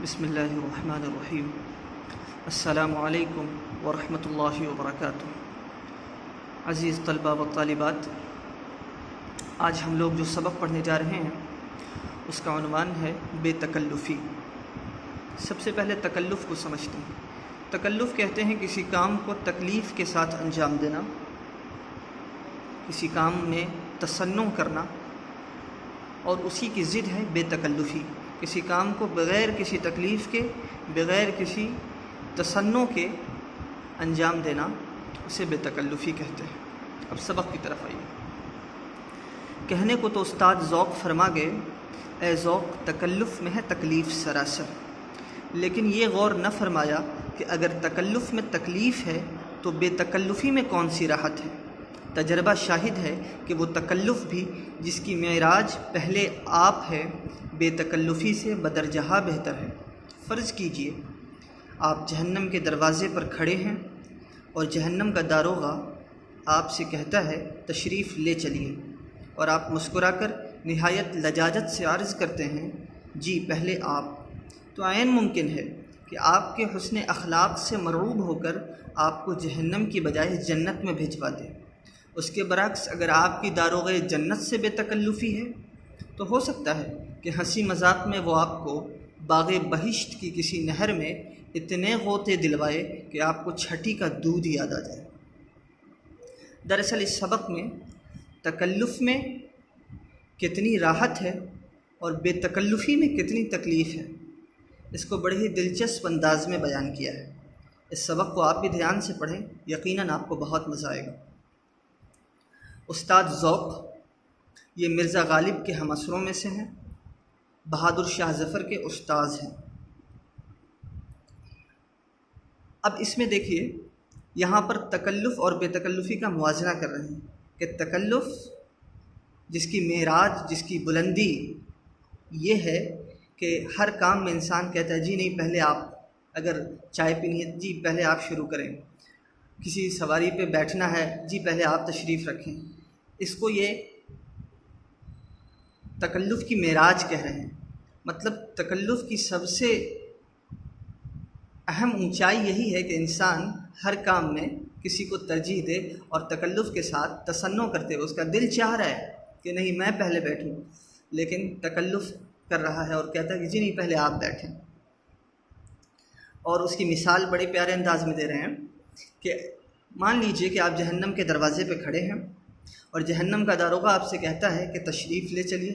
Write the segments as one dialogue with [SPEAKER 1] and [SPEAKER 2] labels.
[SPEAKER 1] بسم اللہ الرحمن الرحیم۔ السلام علیکم ورحمۃ اللہ وبرکاتہ۔ عزیز طلباء و طالبات، آج ہم لوگ جو سبق پڑھنے جا رہے ہیں اس کا عنوان ہے بے تکلفی۔ سب سے پہلے تکلف کو سمجھتے ہیں۔ تکلف کہتے ہیں کسی کام کو تکلیف کے ساتھ انجام دینا، کسی کام میں تصنع کرنا، اور اسی کی ضد ہے بے تکلفی۔ کسی کام کو بغیر کسی تکلیف کے، بغیر کسی تصنع کے انجام دینا، اسے بے تکلفی کہتے ہیں۔ اب سبق کی طرف آئیے۔ کہنے کو تو استاد ذوق فرما گئے، اے ذوق تکلف میں ہے تکلیف سراسر، لیکن یہ غور نہ فرمایا کہ اگر تکلف میں تکلیف ہے تو بے تکلفی میں کون سی راحت ہے۔ تجربہ شاہد ہے کہ وہ تکلف بھی جس کی معراج پہلے آپ ہے، بے تکلفی سے بدرجہ بہتر ہے۔ فرض کیجئے آپ جہنم کے دروازے پر کھڑے ہیں اور جہنم کا داروغہ آپ سے کہتا ہے تشریف لے چلیے، اور آپ مسکرا کر نہایت لجاجت سے عرض کرتے ہیں جی پہلے آپ، تو عین ممکن ہے کہ آپ کے حسن اخلاق سے مرعوب ہو کر آپ کو جہنم کی بجائے جنت میں بھجوا دے۔ اس کے برعکس اگر آپ کی داروغ جنت سے بے تکلفی ہے تو ہو سکتا ہے کہ ہنسی مذاق میں وہ آپ کو باغ بہشت کی کسی نہر میں اتنے غوطے دلوائے کہ آپ کو چھٹی کا دودھ یاد آ جائے۔ دراصل اس سبق میں تکلف میں کتنی راحت ہے اور بے تکلفی میں کتنی تکلیف ہے، اس کو بڑے ہی دلچسپ انداز میں بیان کیا ہے۔ اس سبق کو آپ بھی دھیان سے پڑھیں، یقیناً آپ کو بہت مزہ آئے گا۔ استاد ذوق یہ مرزا غالب کے ہم عصروں میں سے ہیں، بہادر شاہ ظفر کے استاذ ہیں۔ اب اس میں دیکھیے یہاں پر تکلف اور بے تکلفی کا موازنہ کر رہے ہیں کہ تکلف جس کی معراج، جس کی بلندی یہ ہے کہ ہر کام میں انسان کہتا ہے جی نہیں پہلے آپ، اگر چائے پینی ہے جی پہلے آپ شروع کریں، کسی سواری پہ بیٹھنا ہے جی پہلے آپ تشریف رکھیں، اس کو یہ تکلف کی معراج کہہ رہے ہیں۔ مطلب تکلف کی سب سے اہم اونچائی یہی ہے کہ انسان ہر کام میں کسی کو ترجیح دے اور تکلف کے ساتھ تصنع کرتے ہوئے، اس کا دل چاہ رہا ہے کہ نہیں میں پہلے بیٹھوں، لیکن تکلف کر رہا ہے اور کہتا ہے کہ جی نہیں پہلے آپ بیٹھیں۔ اور اس کی مثال بڑے پیارے انداز میں دے رہے ہیں کہ مان لیجئے کہ آپ جہنم کے دروازے پہ کھڑے ہیں اور جہنم کا داروغہ آپ سے کہتا ہے کہ تشریف لے چلیے،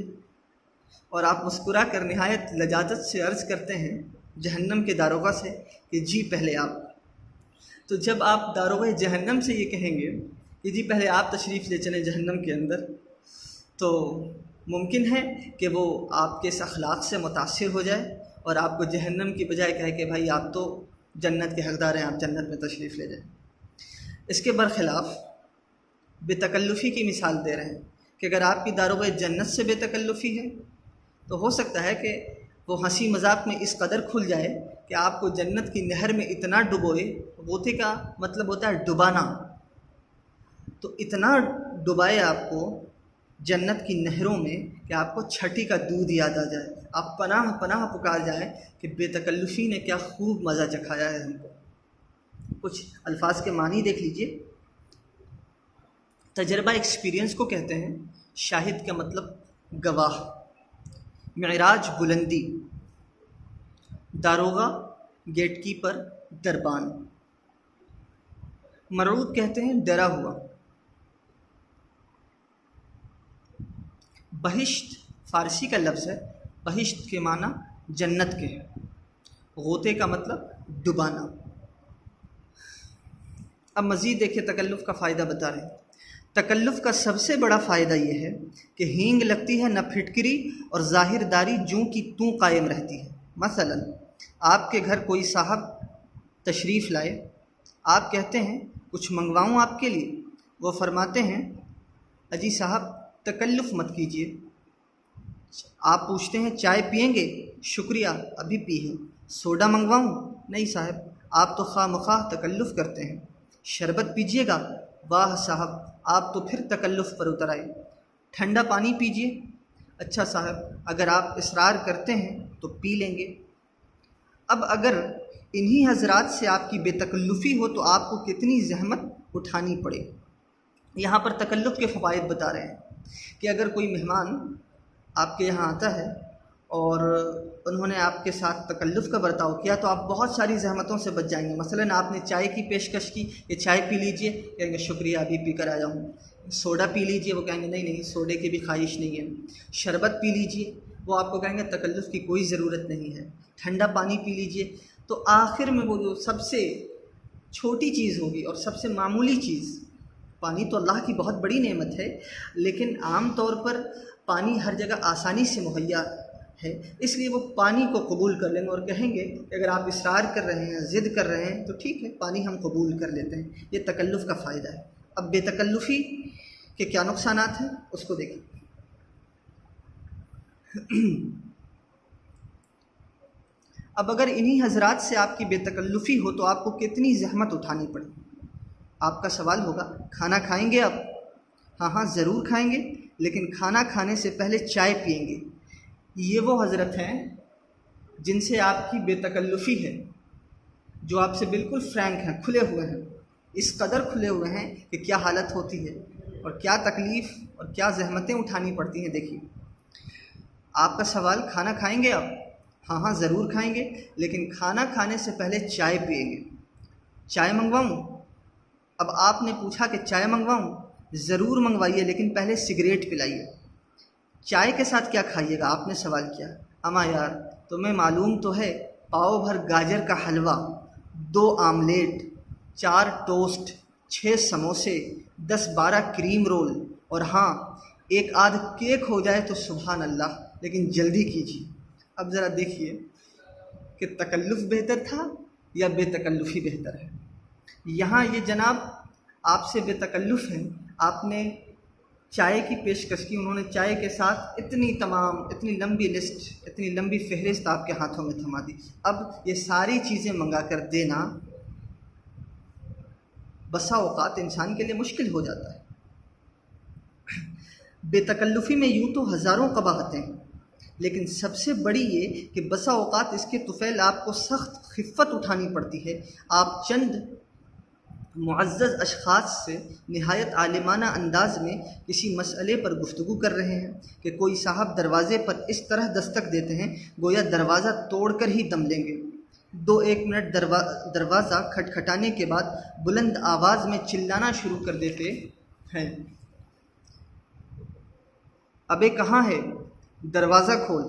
[SPEAKER 1] اور آپ مسکرا کر نہایت لجاجت سے عرض کرتے ہیں جہنم کے داروغہ سے کہ جی پہلے آپ۔ تو جب آپ داروغہ جہنم سے یہ کہیں گے کہ جی پہلے آپ تشریف لے چلیں جہنم کے اندر، تو ممکن ہے کہ وہ آپ کے اس اخلاق سے متاثر ہو جائے اور آپ کو جہنم کی بجائے کہے کہ بھائی آپ تو جنت کے حقدار ہیں، آپ جنت میں تشریف لے جائیں۔ اس کے برخلاف بے تکلفی کی مثال دے رہے ہیں کہ اگر آپ کی داروغ جنت سے بے تکلفی ہے تو ہو سکتا ہے کہ وہ ہنسی مذاق میں اس قدر کھل جائے کہ آپ کو جنت کی نہر میں اتنا ڈبوئے، غوطے کا مطلب ہوتا ہے ڈبانا، تو اتنا ڈبائے آپ کو جنت کی نہروں میں کہ آپ کو چھٹی کا دودھ یاد آ جائے، آپ پناہ پناہ پکار جائیں کہ بے تکلفی نے کیا خوب مزہ چکھایا ہے ہم کو۔ کچھ الفاظ کے معنی دیکھ لیجئے۔ تجربہ ایکسپیرینس کو کہتے ہیں، شاہد کا مطلب گواہ، معراج بلندی، داروغہ گیٹ کیپر دربان، مرعوب کہتے ہیں ڈرا ہوا، بہشت فارسی کا لفظ ہے، بہشت کے معنی جنت کے ہیں، غوطے کا مطلب ڈبانا۔ اب مزید دیکھیے تکلف کا فائدہ بتا رہے ہیں۔ تکلف کا سب سے بڑا فائدہ یہ ہے کہ ہینگ لگتی ہے نہ پھٹکری، اور ظاہر داری جوں کی توں قائم رہتی ہے۔ مثلا آپ کے گھر کوئی صاحب تشریف لائے، آپ کہتے ہیں کچھ منگواؤں آپ کے لیے، وہ فرماتے ہیں اجی صاحب تکلف مت کیجیے۔ آپ پوچھتے ہیں چائے پئیں گے؟ شکریہ ابھی پی ہے۔ سوڈا منگواؤں؟ نہیں صاحب آپ تو خواہ مخواہ تکلف کرتے ہیں۔ شربت پیجیے گا؟ واہ صاحب آپ تو پھر تکلف پر اتر آئے۔ ٹھنڈا پانی پیجیے؟ اچھا صاحب اگر آپ اصرار کرتے ہیں تو پی لیں گے۔ اب اگر انہی حضرات سے آپ کی بے تکلفی ہو تو آپ کو کتنی زحمت اٹھانی پڑے۔ یہاں پر تکلف کے فوائد بتا رہے ہیں کہ اگر کوئی مہمان آپ کے یہاں آتا ہے اور انہوں نے آپ کے ساتھ تکلف کا برتاؤ کیا تو آپ بہت ساری زحمتوں سے بچ جائیں گے۔ مثلاً آپ نے چائے کی پیشکش کی، یہ چائے پی لیجئے، کہیں گے شکریہ ابھی پی کر آیا ہوں۔ سوڈا پی لیجئے، وہ کہیں گے نہیں سوڈے کی بھی خواہش نہیں ہے۔ شربت پی لیجئے، وہ آپ کو کہیں گے تکلف کی کوئی ضرورت نہیں ہے۔ ٹھنڈا پانی پی لیجئے، تو آخر میں وہ جو سب سے چھوٹی چیز ہوگی اور سب سے معمولی چیز، پانی تو اللہ کی بہت بڑی نعمت ہے، لیکن عام طور پر پانی ہر جگہ آسانی سے مہیا ہے، اس لیے وہ پانی کو قبول کر لیں گے اور کہیں گے کہ اگر آپ اصرار کر رہے ہیں، ضد کر رہے ہیں تو ٹھیک ہے، پانی ہم قبول کر لیتے ہیں۔ یہ تکلف کا فائدہ ہے۔ اب بے تکلفی کے کیا نقصانات ہیں اس کو دیکھیں۔ اب اگر انہی حضرات سے آپ کی بے تکلفی ہو تو آپ کو کتنی زحمت اٹھانی پڑے۔ آپ کا سوال ہوگا کھانا کھائیں گے آپ؟ ہاں ضرور کھائیں گے، لیکن کھانا کھانے سے پہلے چائے پئیں گے۔ یہ وہ حضرت ہیں جن سے آپ کی بے تکلفی ہے، جو آپ سے بالکل فرینک ہیں، کھلے ہوئے ہیں، اس قدر کھلے ہوئے ہیں کہ کیا حالت ہوتی ہے اور کیا تکلیف اور کیا زحمتیں اٹھانی پڑتی ہیں۔ دیکھیے، آپ کا سوال کھانا کھائیں گے آپ؟ ہاں ضرور کھائیں گے، لیکن کھانا کھانے سے پہلے چائے پئیں گے۔ چائے منگواؤں؟ اب آپ نے پوچھا کہ چائے منگواؤں؟ ضرور منگوائیے، لیکن پہلے سگریٹ پلائیے۔ چائے کے ساتھ کیا کھائیے گا؟ آپ نے سوال کیا۔ اما یار تمہیں معلوم تو ہے، پاؤ بھر گاجر کا حلوہ، 2 آملیٹ، 4 ٹوسٹ، 6 سموسے، 10-12 کریم رول، اور ہاں ایک آدھ کیک ہو جائے تو سبحان اللہ، لیکن جلدی کیجیے۔ اب ذرا دیکھیے کہ تکلف بہتر تھا یا بے تکلفی بہتر ہے۔ یہاں یہ جناب آپ سے بے تکلف ہیں، آپ نے چائے کی پیشکش کی، انہوں نے چائے کے ساتھ اتنی لمبی لسٹ، اتنی لمبی فہرست آپ کے ہاتھوں میں تھما دی۔ اب یہ ساری چیزیں منگا کر دینا بسا اوقات انسان کے لیے مشکل ہو جاتا ہے۔ بے تکلفی میں یوں تو ہزاروں قباحتیں ہیں، لیکن سب سے بڑی یہ کہ بسا اوقات اس کے طفیل آپ کو سخت خفت اٹھانی پڑتی ہے۔ آپ چند معزز اشخاص سے نہایت عالمانہ انداز میں کسی مسئلے پر گفتگو کر رہے ہیں کہ کوئی صاحب دروازے پر اس طرح دستک دیتے ہیں گویا دروازہ توڑ کر ہی دم لیں گے۔ 2-1 منٹ دروازہ کھٹکھٹانے کے بعد بلند آواز میں چلانا شروع کر دیتے ہیں، ابے کہاں ہے؟ دروازہ کھول۔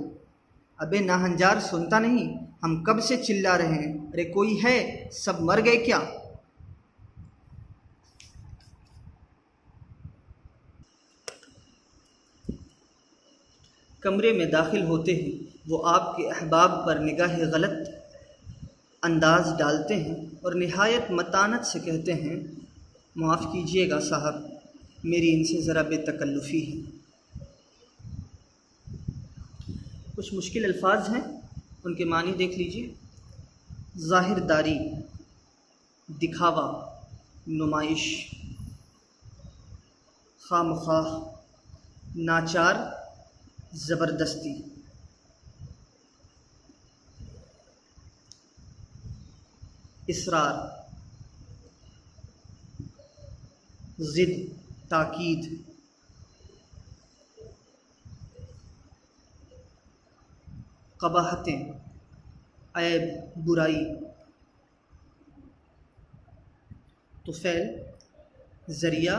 [SPEAKER 1] ابے ناہنجار سنتا نہیں؟ ہم کب سے چلا رہے ہیں، ارے کوئی ہے؟ سب مر گئے کیا؟ کمرے میں داخل ہوتے ہی وہ آپ کے احباب پر نگاہ غلط انداز ڈالتے ہیں اور نہایت متانت سے کہتے ہیں معاف کیجیے گا صاحب، میری ان سے ذرا بے تکلفی ہے۔ کچھ مشکل الفاظ ہیں، ان کے معنی دیکھ لیجیے۔ ظاہر داری، دکھاوا، نمائش، خواہ مخواہ، ناچار، زبردستی۔ اصرار، ضد، تاکید۔ قباحتیں، عیب، برائی۔ طفیل، ذریعہ،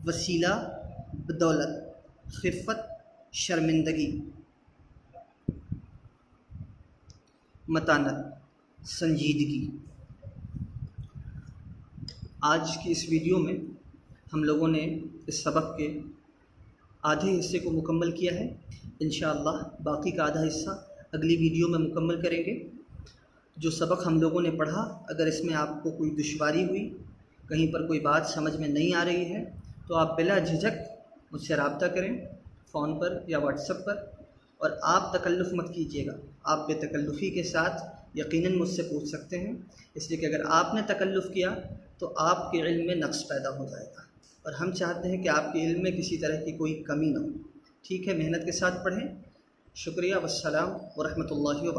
[SPEAKER 1] وسیلہ، بدولت، خفت، شرمندگی۔ متانت، سنجیدگی۔ آج کی اس ویڈیو میں ہم لوگوں نے اس سبق کے آدھے حصے کو مکمل کیا ہے۔ انشاءاللہ باقی کا آدھا حصہ اگلی ویڈیو میں مکمل کریں گے۔ جو سبق ہم لوگوں نے پڑھا، اگر اس میں آپ کو کوئی دشواری ہوئی، کہیں پر کوئی بات سمجھ میں نہیں آ رہی ہے تو آپ بلا جھجک مجھ سے رابطہ کریں، فون پر یا واٹس ایپ پر، اور آپ تکلف مت کیجیے گا۔ آپ بے تکلفی کے ساتھ یقیناً مجھ سے پوچھ سکتے ہیں، اس لیے کہ اگر آپ نے تکلف کیا تو آپ کے علم میں نقص پیدا ہو جائے گا، اور ہم چاہتے ہیں کہ آپ کے علم میں کسی طرح کی کوئی کمی نہ ہو۔ ٹھیک ہے، محنت کے ساتھ پڑھیں۔ شکریہ، والسلام ورحمۃ اللہ وبرکاتہ۔